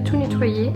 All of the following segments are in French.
tout nettoyer.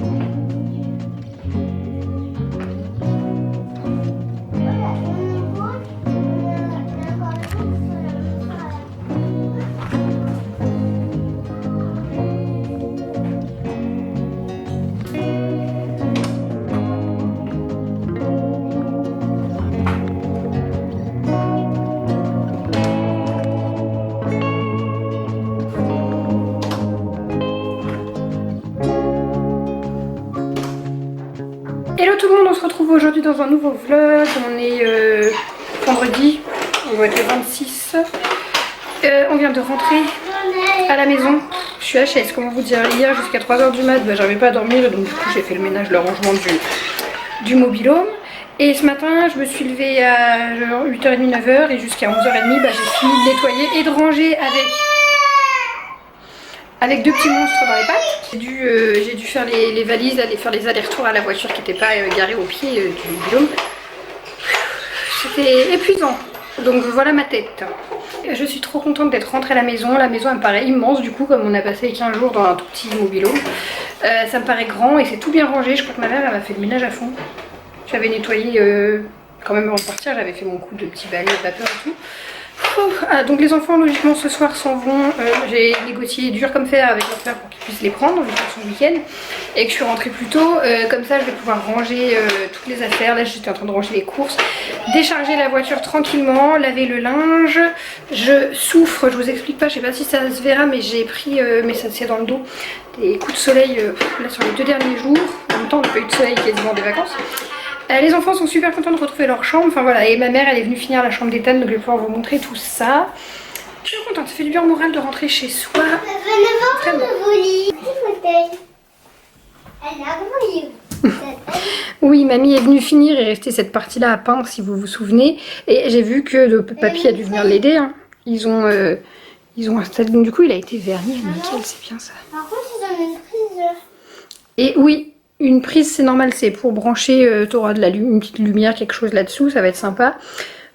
Hello tout le monde, on se retrouve aujourd'hui dans un nouveau vlog. On est vendredi, on va être le 26. On vient de rentrer à la maison. Je suis HS, comment vous dire, hier jusqu'à 3h du mat, j'arrivais pas à dormir, donc du coup j'ai fait le ménage, le rangement du mobil-home. Et ce matin je me suis levée à genre 8h30, 9h et jusqu'à 11h30 j'ai fini de nettoyer et de ranger avec deux petits monstres dans les pattes. J'ai dû faire les valises, aller faire les allers-retours à la voiture qui n'était pas garée au pied du mobil-home. C'était épuisant, donc voilà ma tête. Je suis trop contente d'être rentrée à la maison. La maison elle me paraît immense du coup, comme on a passé 15 jours dans un tout petit mobil-home. Ça me paraît grand et c'est tout bien rangé. Je crois que ma mère elle m'a fait le ménage à fond. J'avais nettoyé quand même avant de partir, j'avais fait mon coup de petit balai de vapeur et tout. Donc les enfants logiquement ce soir s'en vont. J'ai négocié dur comme fer avec leur père pour qu'ils puissent les prendre vu que c'est son week-end et que je suis rentrée plus tôt. Comme ça je vais pouvoir ranger toutes les affaires. Là j'étais en train de ranger les courses, décharger la voiture tranquillement, laver le linge. Je souffre, je vous explique pas, je sais pas si ça se verra mais j'ai pris, mais ça c'est dans le dos, des coups de soleil là sur les 2 derniers jours. En même temps on n'a pas eu de soleil quasiment des vacances. Les enfants sont super contents de retrouver leur chambre, enfin voilà, et ma mère elle est venue finir la chambre d'Ethan, donc je vais pouvoir vous montrer tout ça. Je suis contente, ça fait du bien au moral de rentrer chez soi. Venez voir le lit. Elle a un livre. Oui, mamie est venue finir et rester cette partie-là à peindre si vous vous souvenez. Et j'ai vu que le papy a dû venir l'aider. Hein. Ils ont installé, donc du coup il a été verni, nickel, c'est bien ça. Par contre ils ont une prise. Et oui. Une prise c'est normal, c'est pour brancher, t'auras une petite lumière, quelque chose là-dessous, ça va être sympa.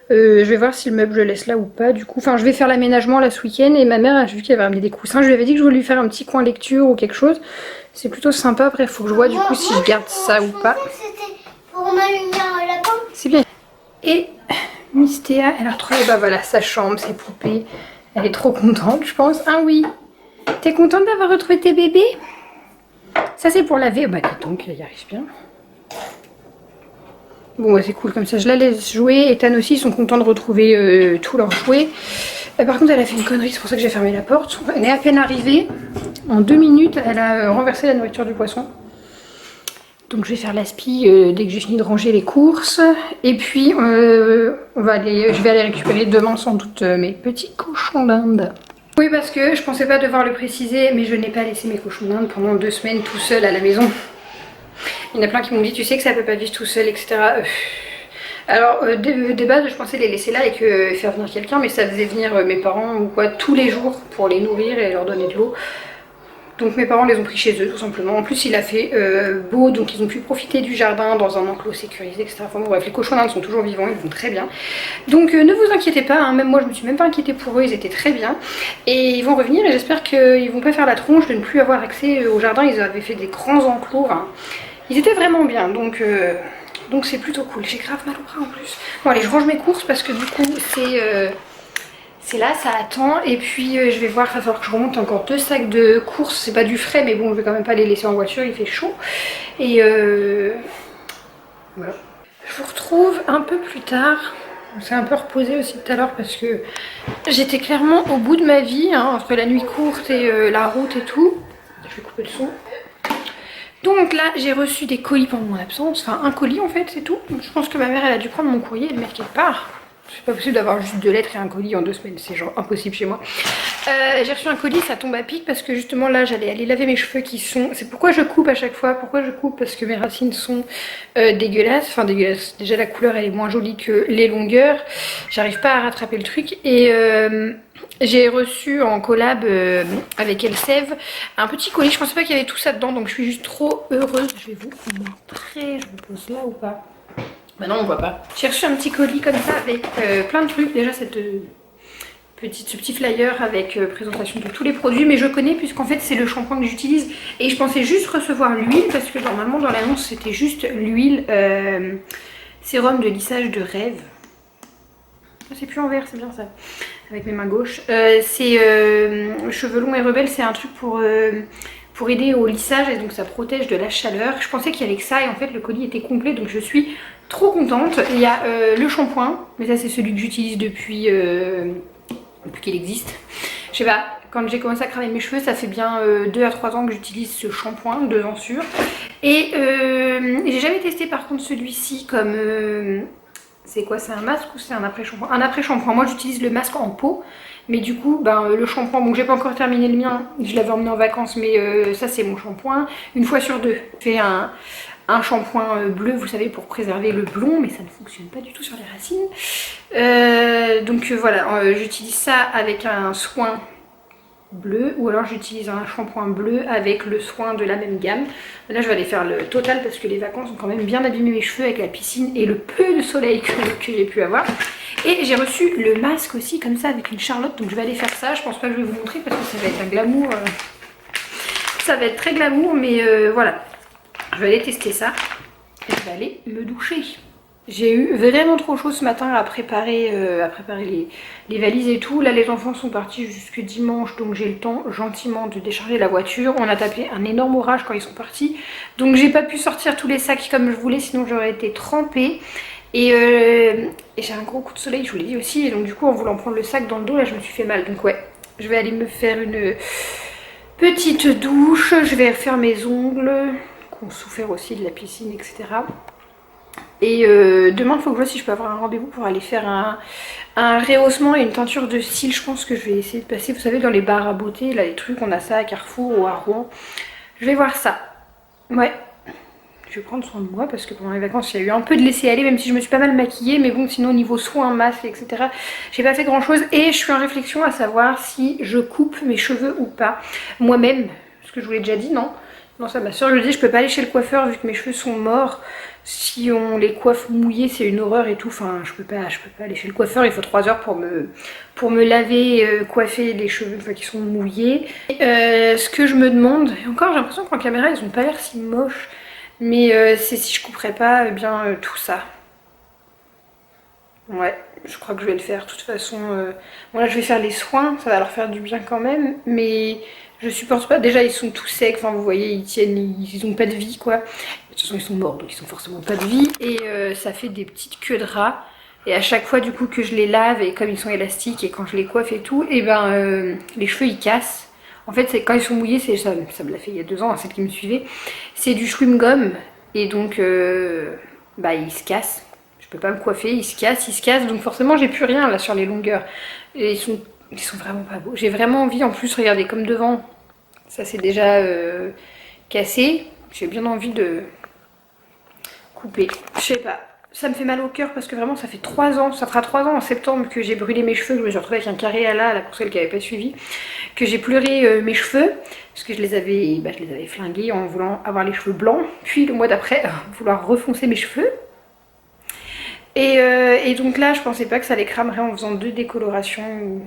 Je vais voir si le meuble je laisse là ou pas du coup. Enfin je vais faire l'aménagement là ce week-end et ma mère j'ai vu qu'elle avait ramené des coussins. Je lui avais dit que je voulais lui faire un petit coin lecture ou quelque chose. C'est plutôt sympa, après il faut que je vois du coup si je garde ça ou pas. C'était pour ma lumière lapin. C'est bien. Et Miss Théa, elle a retrouvé voilà, sa chambre, ses poupées. Elle est trop contente je pense. Ah oui, t'es contente d'avoir retrouvé tes bébés? Ça c'est pour laver, bah dis donc, elle y arrive bien. Bon bah, c'est cool comme ça, je la laisse jouer. Ethan aussi, ils sont contents de retrouver tous leurs jouets. Par contre elle a fait une connerie, c'est pour ça que j'ai fermé la porte. Elle est à peine arrivée, en 2 minutes elle a renversé la nourriture du poisson. Donc je vais faire l'aspi dès que j'ai fini de ranger les courses. Et puis je vais aller récupérer demain sans doute mes petits cochons d'Inde. Oui parce que je pensais pas devoir le préciser mais je n'ai pas laissé mes cochons d'Inde pendant 2 semaines tout seul à la maison. Il y en a plein qui m'ont dit tu sais que ça peut pas vivre tout seul etc. Alors des bases je pensais les laisser là et que faire venir quelqu'un mais ça faisait venir mes parents ou quoi tous les jours pour les nourrir et leur donner de l'eau. Donc mes parents les ont pris chez eux tout simplement. En plus il a fait beau donc ils ont pu profiter du jardin dans un enclos sécurisé etc. Enfin bon bref les cochons d'Inde sont toujours vivants, ils vont très bien. Donc ne vous inquiétez pas, hein, même moi je me suis même pas inquiétée pour eux, ils étaient très bien. Et ils vont revenir et j'espère qu'ils vont pas faire la tronche de ne plus avoir accès au jardin. Ils avaient fait des grands enclos, hein. Ils étaient vraiment bien donc c'est plutôt cool. J'ai grave mal au bras en plus. Bon allez je range mes courses parce que du coup c'est là, ça attend. Et puis je vais voir, il va falloir que je remonte encore 2 sacs de courses. C'est pas du frais, mais bon, je vais quand même pas les laisser en voiture, il fait chaud. Et voilà. Je vous retrouve un peu plus tard. On s'est un peu reposé aussi tout à l'heure parce que j'étais clairement au bout de ma vie, hein, entre la nuit courte et la route et tout. Je vais couper le son. Donc là, j'ai reçu des colis pendant mon absence. Enfin, un colis en fait, c'est tout. Je pense que ma mère, elle a dû prendre mon courrier et le mettre quelque part. C'est pas possible d'avoir juste 2 lettres et un colis en 2 semaines, c'est genre impossible chez moi. J'ai reçu un colis, ça tombe à pic parce que justement là j'allais aller laver mes cheveux qui sont... C'est pourquoi je coupe à chaque fois, pourquoi je coupe parce que mes racines sont dégueulasses, enfin dégueulasses. Déjà la couleur elle est moins jolie que les longueurs, j'arrive pas à rattraper le truc et j'ai reçu en collab avec Elseve un petit colis, je pensais pas qu'il y avait tout ça dedans donc je suis juste trop heureuse. Je vais vous montrer, je vous pose là ou pas? Bah non on voit pas. J'ai reçu un petit colis comme ça avec plein de trucs, déjà cette ce petit flyer avec présentation de tous les produits, mais je connais puisqu'en fait c'est le shampoing que j'utilise et je pensais juste recevoir l'huile parce que normalement dans l'annonce c'était juste l'huile sérum de lissage de rêve. C'est plus en vert, c'est bien ça, avec mes mains gauches. C'est cheveux longs et rebelles, c'est un truc pour aider au lissage et donc ça protège de la chaleur. Je pensais qu'il y avait que ça et en fait le colis était complet donc je suis trop contente. Il y a le shampoing, mais ça c'est celui que j'utilise depuis qu'il existe. Je sais pas, quand j'ai commencé à cramer mes cheveux, ça fait bien 2 à 3 ans que j'utilise ce shampoing, 2 ans sûr. Et j'ai jamais testé par contre celui-ci comme... c'est quoi, c'est un masque ou c'est un après-shampoing? Un après-shampoing. Moi j'utilise le masque en peau. Mais du coup, le shampoing, bon j'ai pas encore terminé le mien, je l'avais emmené en vacances, mais ça c'est mon shampoing. Une fois sur deux, je fais un shampoing bleu, vous savez, pour préserver le blond, mais ça ne fonctionne pas du tout sur les racines. Donc voilà, j'utilise ça avec un soin bleu, ou alors j'utilise un shampoing bleu avec le soin de la même gamme. Là je vais aller faire le total parce que les vacances ont quand même bien abîmé mes cheveux avec la piscine et le peu de soleil que j'ai pu avoir. Et j'ai reçu le masque aussi comme ça avec une Charlotte, donc je vais aller faire ça. Je pense pas que je vais vous montrer parce que ça va être un glamour, ça va être très glamour, mais voilà, je vais aller tester ça et je vais aller me doucher. J'ai eu vraiment trop chaud ce matin à préparer les valises et tout. Là les enfants sont partis jusque dimanche, donc j'ai le temps gentiment de décharger la voiture. On a tapé un énorme orage quand ils sont partis, donc j'ai pas pu sortir tous les sacs comme je voulais, sinon j'aurais été trempée. Et j'ai un gros coup de soleil, je vous l'ai dit aussi, et donc du coup en voulant prendre le sac dans le dos, là je me suis fait mal. Donc ouais, je vais aller me faire une petite douche, je vais faire mes ongles, qui ont souffert aussi de la piscine, etc. Et demain il faut que je vois si je peux avoir un rendez-vous pour aller faire un rehaussement et une teinture de cils. Je pense que je vais essayer de passer, vous savez, dans les bars à beauté, là les trucs, on a ça à Carrefour ou à Rouen. Je vais voir ça, ouais. Je vais prendre soin de moi parce que pendant les vacances il y a eu un peu de laisser aller, même si je me suis pas mal maquillée, mais bon sinon au niveau soins, masque, etc. j'ai pas fait grand chose et je suis en réflexion à savoir si je coupe mes cheveux ou pas moi-même, parce que je vous l'ai déjà dit, non ça ma soeur, je lui dis je peux pas aller chez le coiffeur vu que mes cheveux sont morts, si on les coiffe mouillés c'est une horreur et tout, enfin je peux pas aller chez le coiffeur, il faut 3 heures pour me laver, coiffer les cheveux une fois qu'ils sont mouillés. Ce que je me demande, et encore j'ai l'impression qu'en caméra ils ont pas l'air si moches, mais c'est si je couperais pas bien tout ça. Ouais, je crois que je vais le faire de toute façon. Bon là je vais faire les soins, ça va leur faire du bien quand même, mais je supporte pas. Déjà ils sont tout secs, enfin vous voyez ils tiennent, ils ont pas de vie quoi. De toute façon ils sont morts donc ils sont forcément pas de vie. Et ça fait des petites queues de rats. Et à chaque fois du coup que je les lave et comme ils sont élastiques et quand je les coiffe et tout, et les cheveux ils cassent. En fait, quand ils sont mouillés, ça me l'a fait il y a 2 ans, hein, celle qui me suivait. C'est du chewing gum et donc ils se cassent. Je peux pas me coiffer, ils se cassent. Donc forcément, j'ai plus rien là sur les longueurs. Et ils sont vraiment pas beaux. J'ai vraiment envie, en plus, regardez comme devant, ça c'est déjà cassé. J'ai bien envie de couper. Je sais pas. Ça me fait mal au cœur parce que vraiment ça fait 3 ans, ça fera 3 ans en septembre que j'ai brûlé mes cheveux, que je me suis retrouvée avec un carré à là pour celle qui n'avait pas suivi, que j'ai pleuré mes cheveux parce que je les avais flingués en voulant avoir les cheveux blancs, puis le mois d'après vouloir refoncer mes cheveux. Et donc là je pensais pas que ça les cramerait en faisant 2 décolorations.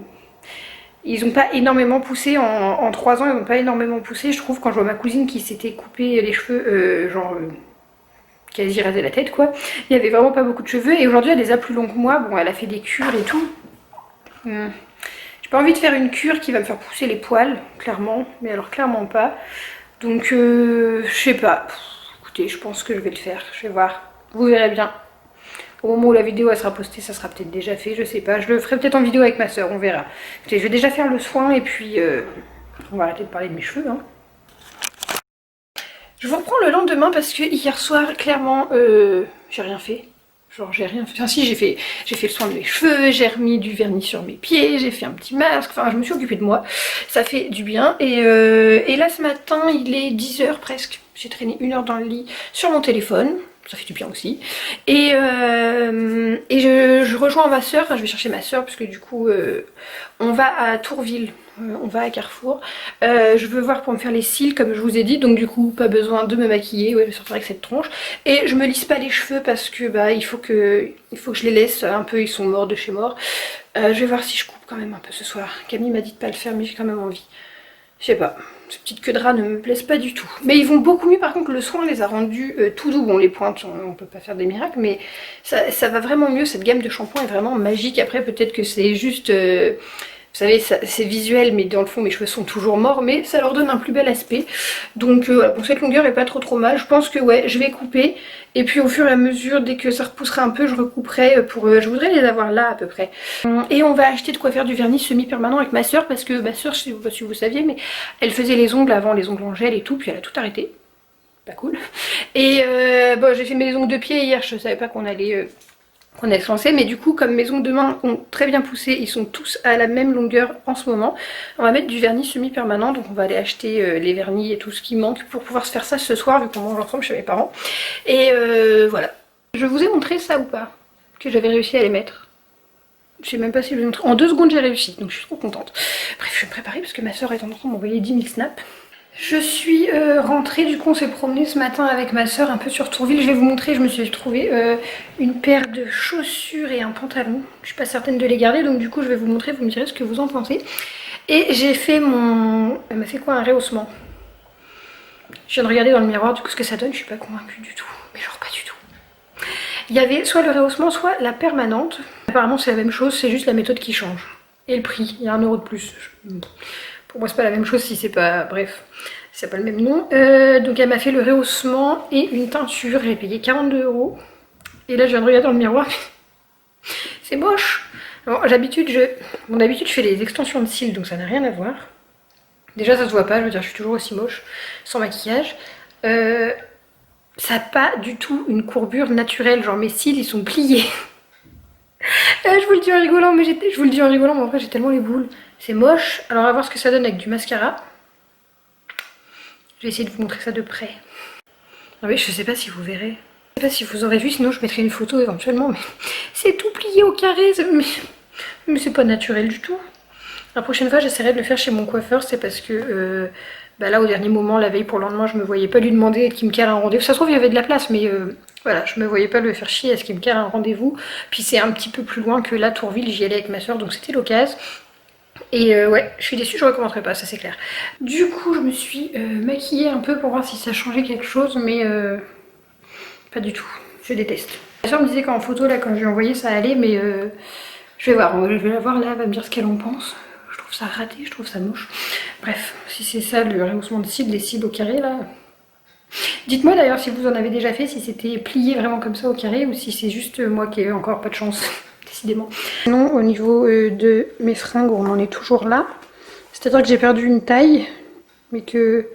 Ils n'ont pas énormément poussé en 3 ans, ils n'ont pas énormément poussé. Je trouve quand je vois ma cousine qui s'était coupé les cheveux quasi rasé la tête quoi, il y avait vraiment pas beaucoup de cheveux et aujourd'hui elle les a plus longs que moi. Bon elle a fait des cures et tout, j'ai pas envie de faire une cure qui va me faire pousser les poils clairement, mais alors clairement pas, donc je sais pas. Écoutez, je pense que je vais le faire, je vais voir, vous verrez bien. Au moment où la vidéo elle sera postée ça sera peut-être déjà fait, je sais pas, je le ferai peut-être en vidéo avec ma soeur, on verra. Écoutez, je vais déjà faire le soin et puis on va arrêter de parler de mes cheveux hein. Je vous reprends le lendemain parce que hier soir, clairement, j'ai rien fait. Genre j'ai rien fait. Enfin si, j'ai fait le soin de mes cheveux, j'ai remis du vernis sur mes pieds, j'ai fait un petit masque, enfin je me suis occupée de moi. Ça fait du bien. Et là ce matin, il est 10 h presque. J'ai traîné 1 heure dans le lit sur mon téléphone. Ça fait du bien aussi. Et je rejoins ma soeur, enfin je vais chercher ma soeur parce que du coup on va à Tourville, on va à Carrefour. Je veux voir pour me faire les cils comme je vous ai dit, donc du coup pas besoin de me maquiller, ouais, surtout avec cette tronche. Et je me lisse pas les cheveux parce que il faut que je les laisse un peu, ils sont morts de chez mort. Je vais voir si je coupe quand même un peu ce soir. Camille m'a dit de pas le faire mais j'ai quand même envie. Je sais pas, ces petites queues de rats ne me plaisent pas du tout. Mais ils vont beaucoup mieux, par contre le soin les a rendus tout doux. Bon les pointes, on peut pas faire des miracles, mais ça va vraiment mieux. Cette gamme de shampoing est vraiment magique. Après peut-être que c'est juste, vous savez, c'est visuel, mais dans le fond mes cheveux sont toujours morts, mais ça leur donne un plus bel aspect. Donc voilà, bon, cette longueur est pas trop mal. Je pense que ouais, je vais couper. Et puis au fur et à mesure, dès que ça repoussera un peu, je recouperai pour... je voudrais les avoir là à peu près. Et on va acheter de quoi faire du vernis semi-permanent avec ma soeur, parce que ma soeur, je sais pas si vous saviez, mais elle faisait les ongles avant, les ongles en gel et tout, puis elle a tout arrêté. Pas cool. Et bon, j'ai fait mes ongles de pied hier, je savais pas qu'on allait se lancer, mais du coup comme mes ongles de main ont très bien poussé, ils sont tous à la même longueur en ce moment. On va mettre du vernis semi-permanent, donc on va aller acheter les vernis et tout ce qui manque pour pouvoir se faire ça ce soir vu qu'on mange ensemble chez mes parents. Et voilà. Je vous ai montré ça ou pas? Que j'avais réussi à les mettre. Je sais même pas si je vous ai montré. En 2 secondes j'ai réussi, donc je suis trop contente. Bref, je vais me préparer parce que ma soeur est en train de m'envoyer 10 000 snaps. Je suis rentrée, du coup on s'est promené ce matin avec ma soeur un peu sur Tourville. Je vais vous montrer, je me suis trouvé une paire de chaussures et un pantalon. Je suis pas certaine de les garder, donc du coup je vais vous montrer, vous me direz ce que vous en pensez. Et j'ai fait mon... Elle m'a fait quoi, un rehaussement? Je viens de regarder dans le miroir du coup ce que ça donne, je suis pas convaincue du tout. Mais genre pas du tout. Il y avait soit le rehaussement, soit la permanente. Apparemment c'est la même chose, c'est juste la méthode qui change. Et le prix, il y a 1 € de plus. Pour moi c'est pas la même chose si c'est pas... Bref, c'est pas le même nom. Donc elle m'a fait le rehaussement et une teinture. J'ai payé 42 €. Et là je viens de regarder dans le miroir. C'est moche. Alors d'habitude je fais les extensions de cils, donc ça n'a rien à voir. Déjà ça se voit pas, je veux dire je suis toujours aussi moche, sans maquillage. Ça n'a pas du tout une courbure naturelle, genre mes cils ils sont pliés. Je vous le dis en rigolant, mais en vrai j'ai tellement les boules. C'est moche. Alors on va voir ce que ça donne avec du mascara. Je vais essayer de vous montrer ça de près. Ah oui, je sais pas si vous verrez. Je sais pas si vous aurez vu, sinon je mettrai une photo éventuellement. Mais c'est tout plié au carré. Mais c'est pas naturel du tout. La prochaine fois j'essaierai de le faire chez mon coiffeur. C'est parce que là au dernier moment, la veille pour le lendemain, je me voyais pas lui demander qu'il me cale un rendez-vous. Ça se trouve il y avait de la place, mais voilà, je me voyais pas le faire chier à ce qu'il me cale un rendez-vous. Puis c'est un petit peu plus loin que là, Tourville, j'y allais avec ma soeur, donc c'était l'occasion. Et ouais, je suis déçue, je recommencerai pas, ça c'est clair. Du coup, je me suis maquillée un peu pour voir si ça changeait quelque chose, mais pas du tout. Je déteste. Ma soeur me disait qu'en photo, là, quand je lui ai envoyé, ça allait, mais je vais voir. Je vais la voir là, elle va me dire ce qu'elle en pense. Je trouve ça raté, je trouve ça moche. Bref, si c'est ça le rehaussement de cils, les cils au carré là. Dites-moi d'ailleurs si vous en avez déjà fait, si c'était plié vraiment comme ça au carré ou si c'est juste moi qui ai encore pas de chance. Décidément. Non, au niveau de mes fringues, on en est toujours là. C'est-à-dire que j'ai perdu une taille, mais que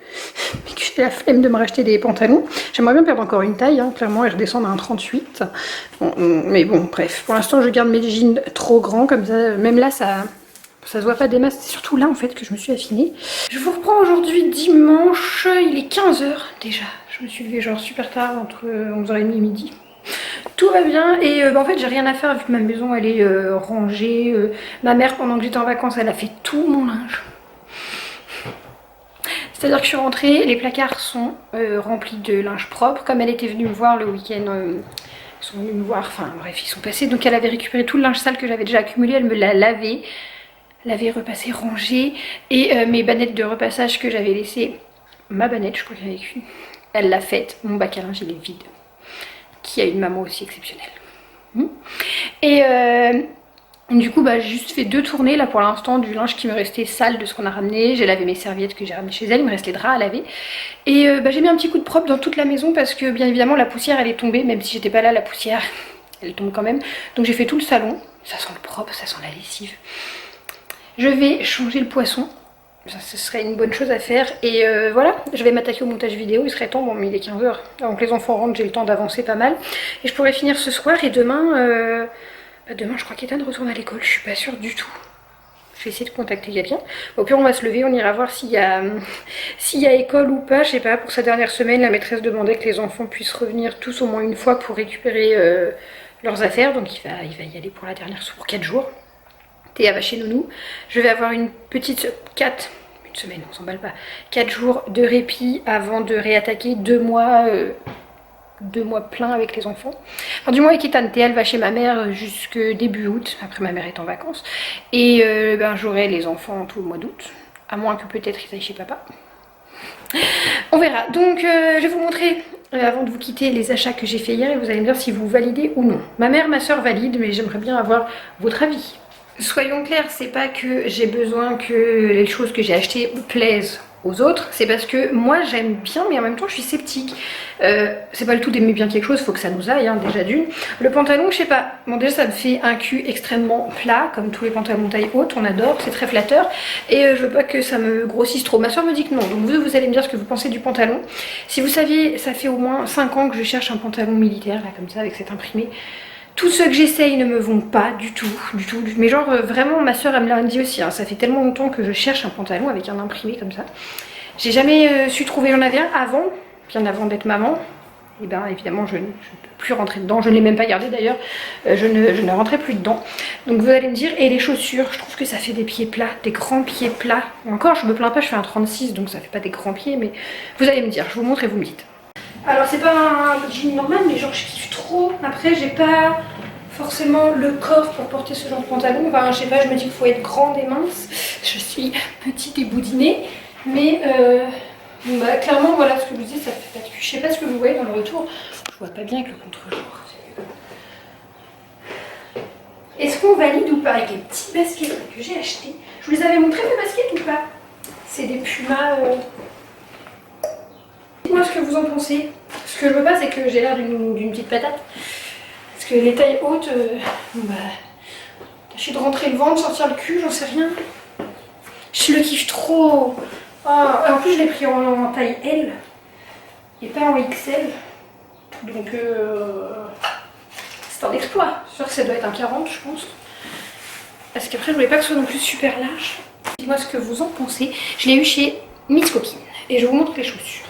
j'ai la flemme de me racheter des pantalons. J'aimerais bien perdre encore une taille, hein, clairement, et redescendre à un 38. Bon, mais bon, bref. Pour l'instant, je garde mes jeans trop grands, comme ça. Même là, ça se voit pas des masses. C'est surtout là, en fait, que je me suis affinée. Je vous reprends aujourd'hui dimanche. Il est 15 h déjà. Je me suis levée genre super tard, entre 11h30 et midi. Tout va bien et en fait j'ai rien à faire vu que ma maison elle est rangée. Ma mère pendant que j'étais en vacances elle a fait tout mon linge. C'est à dire que je suis rentrée, les placards sont remplis de linge propre. Comme elle était venue me voir le week-end, ils sont venus me voir, enfin bref ils sont passés. Donc elle avait récupéré tout le linge sale que j'avais déjà accumulé, elle me l'a lavé, repassé, rangé. Et mes bannettes de repassage que j'avais laissées, ma bannette je crois qu'il y en avait qu'une, elle l'a faite, mon bac à linge il est vide. Qui a une maman aussi exceptionnelle. Et du coup j'ai juste fait 2 tournées là pour l'instant du linge qui me restait sale de ce qu'on a ramené. J'ai lavé mes serviettes que j'ai ramenées chez elle, il me reste les draps à laver. Et j'ai mis un petit coup de propre dans toute la maison parce que bien évidemment la poussière elle est tombée, même si j'étais pas là la poussière elle tombe quand même. Donc j'ai fait tout le salon, ça sent le propre, ça sent la lessive. Je vais changer le poisson. Ça, ce serait une bonne chose à faire et voilà, je vais m'attaquer au montage vidéo, il serait temps, bon mais il est 15 h, avant que les enfants rentrent j'ai le temps d'avancer pas mal et je pourrais finir ce soir et demain, demain je crois qu'Ethan retourne à l'école, je suis pas sûre du tout. Je vais essayer de contacter quelqu'un. Au pire on va se lever, on ira voir s'il y a école ou pas, je sais pas, pour sa dernière semaine la maîtresse demandait que les enfants puissent revenir tous au moins une fois pour récupérer leurs affaires, donc il va y aller pour la dernière, pour 4 jours. Théa va chez Nounou. Je vais avoir une petite une semaine, on s'emballe pas, 4 jours de répit avant de réattaquer 2 mois 2 mois pleins avec les enfants. Enfin, du moins avec Ethan, elle va chez ma mère jusque début août, après ma mère est en vacances. Et j'aurai les enfants tout le mois d'août, à moins que peut-être ils aillent chez papa. On verra. Donc je vais vous montrer, avant de vous quitter, les achats que j'ai fait hier et vous allez me dire si vous validez ou non. Ma mère, ma soeur valident, mais j'aimerais bien avoir votre avis. Soyons clairs, c'est pas que j'ai besoin que les choses que j'ai achetées plaisent aux autres, c'est parce que moi j'aime bien mais en même temps je suis sceptique. C'est pas le tout d'aimer bien quelque chose, faut que ça nous aille, hein, déjà d'une. Le pantalon, je sais pas, bon déjà ça me fait un cul extrêmement plat, comme tous les pantalons taille haute, on adore, c'est très flatteur, et je veux pas que ça me grossisse trop. Ma soeur me dit que non, donc vous allez me dire ce que vous pensez du pantalon. Si vous saviez, ça fait au moins 5 ans que je cherche un pantalon militaire, là comme ça, avec cet imprimé. Tous ceux que j'essaye ne me vont pas du tout. Mais genre vraiment ma soeur elle me l'a dit aussi, hein. Ça fait tellement longtemps que je cherche un pantalon avec un imprimé comme ça. J'ai jamais su trouver, j'en avais un avant, bien avant d'être maman. Et bien évidemment je ne peux plus rentrer dedans, je ne l'ai même pas gardé d'ailleurs, je ne rentrais plus dedans. Donc vous allez me dire, et les chaussures, je trouve que ça fait des pieds plats, des grands pieds plats. Et encore je me plains pas, je fais un 36 donc ça fait pas des grands pieds, mais vous allez me dire, je vous montre et vous me dites. Alors c'est pas un jean normal mais genre je kiffe trop. Après j'ai pas forcément le corps pour porter ce genre de pantalon. Enfin je sais pas, je me dis qu'il faut être grande et mince. Je suis petite et boudinée. Mais clairement voilà ce que je vous dis, ça fait pas de cul. Je sais pas ce que vous voyez dans le retour. Je vois pas bien avec le contre-jour. Est-ce qu'on valide ou pas avec les petits baskets que j'ai achetés? Je vous les avais montrés mes baskets ou pas? C'est des Puma. Dites-moi ce que vous en pensez. Ce que je veux pas, c'est que j'ai l'air d'une petite patate. Parce que les tailles hautes, tâcher de rentrer le ventre, sortir le cul, j'en sais rien. Je le kiffe trop. Oh, en plus, je l'ai pris en taille L et pas en XL. Donc, c'est un exploit. Je suis sûre que ça doit être un 40, je pense. Parce qu'après, je voulais pas que ce soit non plus super large. Dites-moi ce que vous en pensez. Je l'ai eu chez Miss Copine. Et je vous montre les chaussures.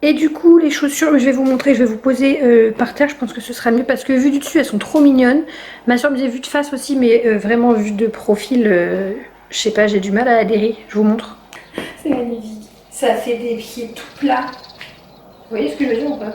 Et du coup les chaussures, je vais vous montrer, je vais vous poser par terre, je pense que ce sera mieux parce que vu du dessus elles sont trop mignonnes. Ma soeur me disait vue de face aussi mais vraiment vue de profil, je sais pas, j'ai du mal à adhérer, je vous montre. C'est magnifique, ça fait des pieds tout plats. Vous voyez ce que je veux dire ou pas?